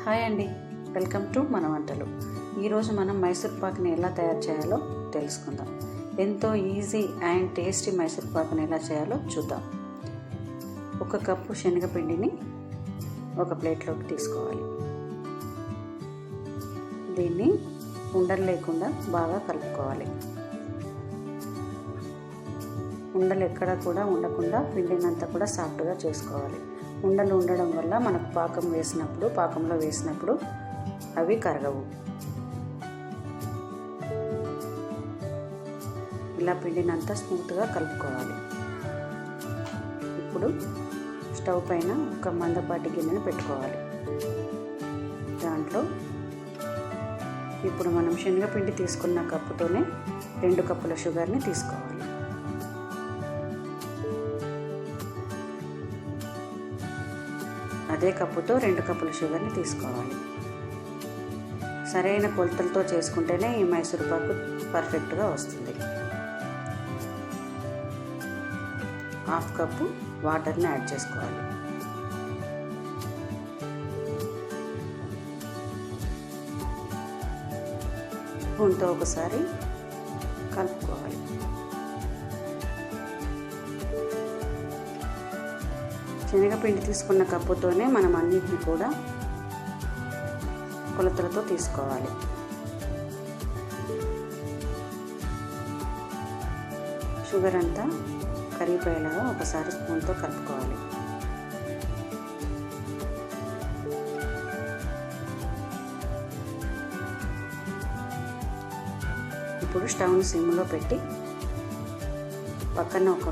Hi అండి, welcome to మన వంటలు. ఈరోజు మనం మైసూర్ పాక్ని ఎలా తయారు చేయాలో తెలుసుకుందాం. ఎంతో ఈజీ అండ్ టేస్టీ మైసూర్ పాక్ని ఎలా చేయాలో చూద్దాం. 1 కప్పు శనగపిండిని ఒక ప్లేట్లోకి తీసుకోవాలి. దీన్ని ఉండలు లేకుండా బాగా కలుపుకోవాలి. ఉండలు ఎక్కడ కూడా ఉండకుండా పిండినంతా కూడా సాఫ్ట్గా చేసుకోవాలి. ఉండలు ఉండడం వల్ల మనకు పాకంలో వేసినప్పుడు అవి కరగవు. ఇలా పిండినంతా స్మూత్గా కలుపుకోవాలి. ఇప్పుడు స్టవ్ పైన ఒక మందపాటి గిన్నెను పెట్టుకోవాలి. దాంట్లో ఇప్పుడు మనం శనగపిండి తీసుకున్న కప్పుతోనే 2 కప్పుల షుగర్ని తీసుకోవాలి. అదే కప్పుతో 2 కప్పుల షుగర్ని తీసుకోవాలి. సరైన కొలతలతో చేసుకుంటేనే ఈ మైసూర్ పాకు పర్ఫెక్ట్గా వస్తుంది. 1/2 కప్పు వాటర్ని యాడ్ చేసుకోవాలి. స్పూన్తో ఒకసారి కలుపుకోవాలి. శనగపిండి తీసుకున్న కప్పుతోనే మనం అన్నిటిని కూడా కొలతలతో తీసుకోవాలి. షుగర్ అంతా కరిగిపోయేలాగా ఒకసారి స్పూన్తో కలుపుకోవాలి. ఇప్పుడు స్టవ్ని సిమ్లో పెట్టి పక్కన ఒక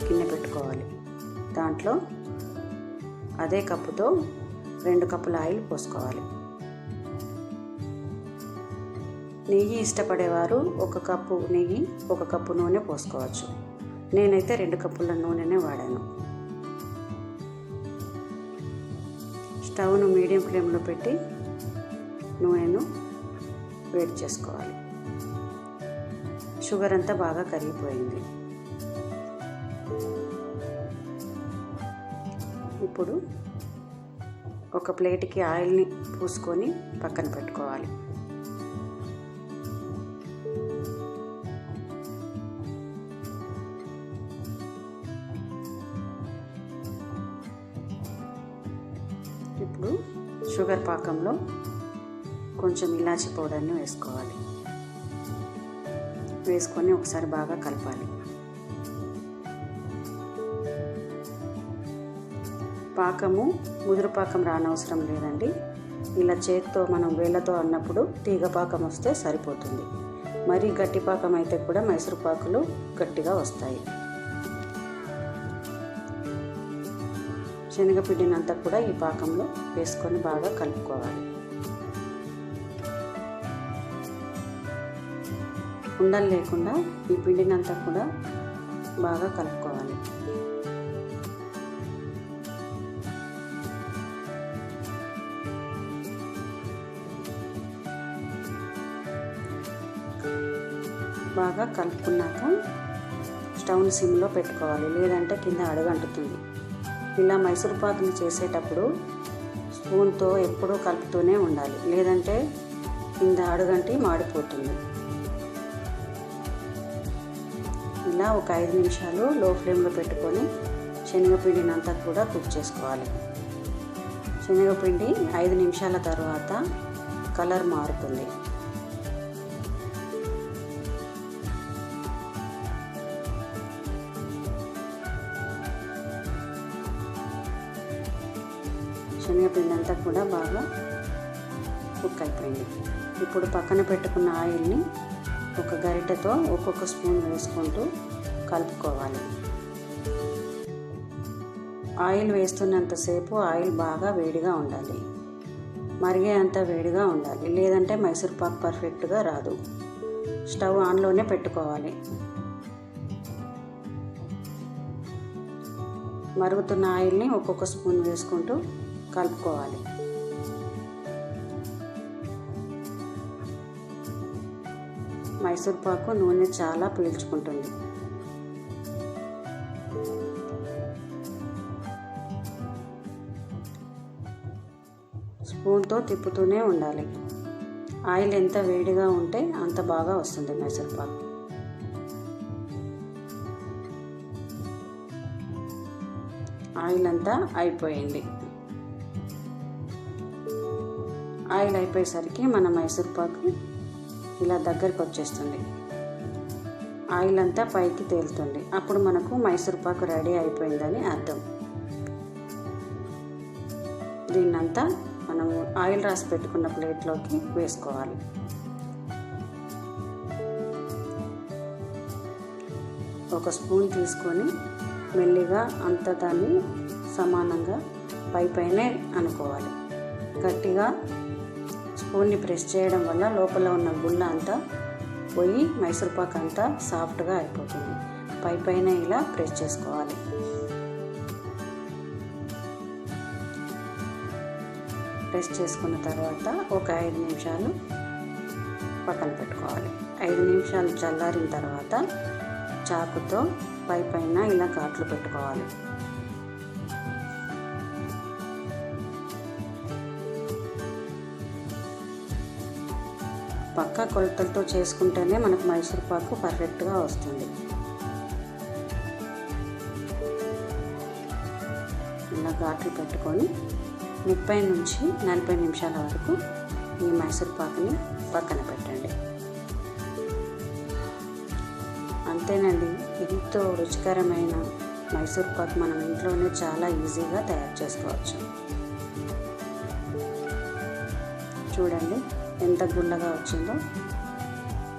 గిన్నె పెట్టుకోవాలి. దాంట్లో అదే కప్పుతో 2 కప్పుల ఆయిల్ పోసుకోవాలి. నెయ్యి ఇష్టపడేవారు 1 కప్పు నెయ్యి 1 కప్పు నూనె పోసుకోవచ్చు. నేనైతే 2 కప్పుల నూనెనే వాడాను. స్టవ్ను మీడియం ఫ్లేమ్లో పెట్టి నూనెను వేడి చేసుకోవాలి. షుగర్ అంతా బాగా కరిగిపోయింది. ఇప్పుడు ఒక ప్లేట్కి ఆయిల్ని పూసుకొని పక్కన పెట్టుకోవాలి. ఇప్పుడు షుగర్ పాకంలో కొంచెం ఇలాచీ పౌడర్ని వేసుకోవాలి. వేసుకొని ఒకసారి బాగా కలపాలి. పాకము ముదురు పాకం రానవసరం లేదండి. ఇలా చేత్తో మనం వేళ్ళతో అన్నప్పుడు తీగ పాకం వస్తే సరిపోతుంది. మరీ గట్టి పాకం అయితే కూడా మైసూర్ పాకులు గట్టిగా వస్తాయి. శనగపిండినంతా కూడా ఈ పాకంలో వేసుకొని బాగా కలుపుకోవాలి. ఉండలు లేకుండా ఈ పిండినంతా కూడా బాగా కలుపుకోవాలి. బాగా కలుపుకున్నాక స్టవ్ని సిమ్లో పెట్టుకోవాలి, లేదంటే కింద అడుగంటుతుంది. ఇలా మైసూర్ పాకుని చేసేటప్పుడు స్పూన్తో ఎప్పుడూ కలుపుతూనే ఉండాలి, లేదంటే కింద అడుగంటి మాడిపోతుంది. ఇలా ఒక 5 నిమిషాలు లో ఫ్లేమ్లో పెట్టుకొని శనగపిండినంతా కూడా కుక్ చేసుకోవాలి. శనగపిండి 5 నిమిషాల తర్వాత కలర్ మారుతుంది. శనగపిండి అంతా కూడా బాగా కుక్ అయిపోయింది. ఇప్పుడు పక్కన పెట్టుకున్న ఆయిల్ని ఒక గరిటెతో ఒక్కొక్క స్పూన్ వేసుకుంటూ కలుపుకోవాలి. ఆయిల్ వేస్తున్నంతసేపు ఆయిల్ బాగా వేడిగా ఉండాలి, మరిగే అంత వేడిగా ఉండాలి, లేదంటే మైసూర్ పాక్ పర్ఫెక్ట్గా రాదు. స్టవ్ ఆన్లోనే పెట్టుకోవాలి. మరుగుతున్న ఆయిల్ని ఒక్కొక్క స్పూన్ వేసుకుంటూ కలుపుకోవాలి. మైసూర్ పాకు నూనె చాలా పీల్చుకుంటుంది. స్పూన్తో తిప్పుతూనే ఉండాలి. ఆయిల్ ఎంత వేడిగా ఉంటే అంత బాగా వస్తుంది మైసూర్పాకు. ఆయిల్ అంతా అయిపోయింది. ఆయిల్ అయిపోయేసరికి మన మైసూర్పాకు ఇలా దగ్గరికి వచ్చేస్తుంది. ఆయిల్ అంతా పైకి తేలుతుంది. అప్పుడు మనకు మైసూర్పాకు రెడీ అయిపోయిందని అర్థం. దీన్నంతా మనము ఆయిల్ రాసి పెట్టుకున్న ప్లేట్లోకి వేసుకోవాలి. ఒక స్పూన్ తీసుకొని మెల్లిగా అంతా దాన్ని సమానంగా పైనే అనుకోవాలి. గట్టిగా స్పూన్ని ప్రెస్ చేయడం వల్ల లోపల ఉన్న గుళ్ళ అంతా పోయి మైసూర్పాకు అంతా సాఫ్ట్గా అయిపోతుంది. పైన ఇలా ప్రెస్ చేసుకోవాలి. ప్రెస్ చేసుకున్న తర్వాత ఒక 5 నిమిషాలు పక్కన పెట్టుకోవాలి. 5 నిమిషాలు చల్లారిన తర్వాత చాకుతో పైన ఇలా ఘాట్లు పెట్టుకోవాలి. పక్కా కొలతలతో చేసుకుంటేనే మనకు మైసూర్పాకు పర్ఫెక్ట్గా వస్తుంది. ఇలా ఘాట్లు పెట్టుకొని 30 నుంచి 40 నిమిషాల వరకు ఈ మైసూర్పాకుని పక్కన పెట్టండి. అంతేనండి, ఎంతో రుచికరమైన మైసూర్పాకు మనం ఇంట్లోనే చాలా ఈజీగా తయారు చేసుకోవచ్చు. చూడండి ఎంత గుల్లగా వచ్చిందో.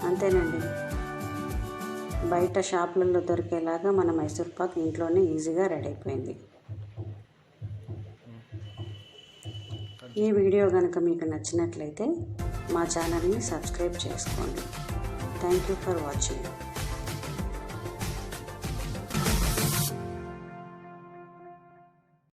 అంతేనండి, బయట షాపులలో దొరికేలాగా మన మైసూర్పాకు ఇంట్లోనే ఈజీగా రెడీ అయిపోయింది. ఈ వీడియో కనుక మీకు నచ్చినట్లయితే మా ఛానల్ని సబ్స్క్రైబ్ చేసుకోండి. Thank you for watching.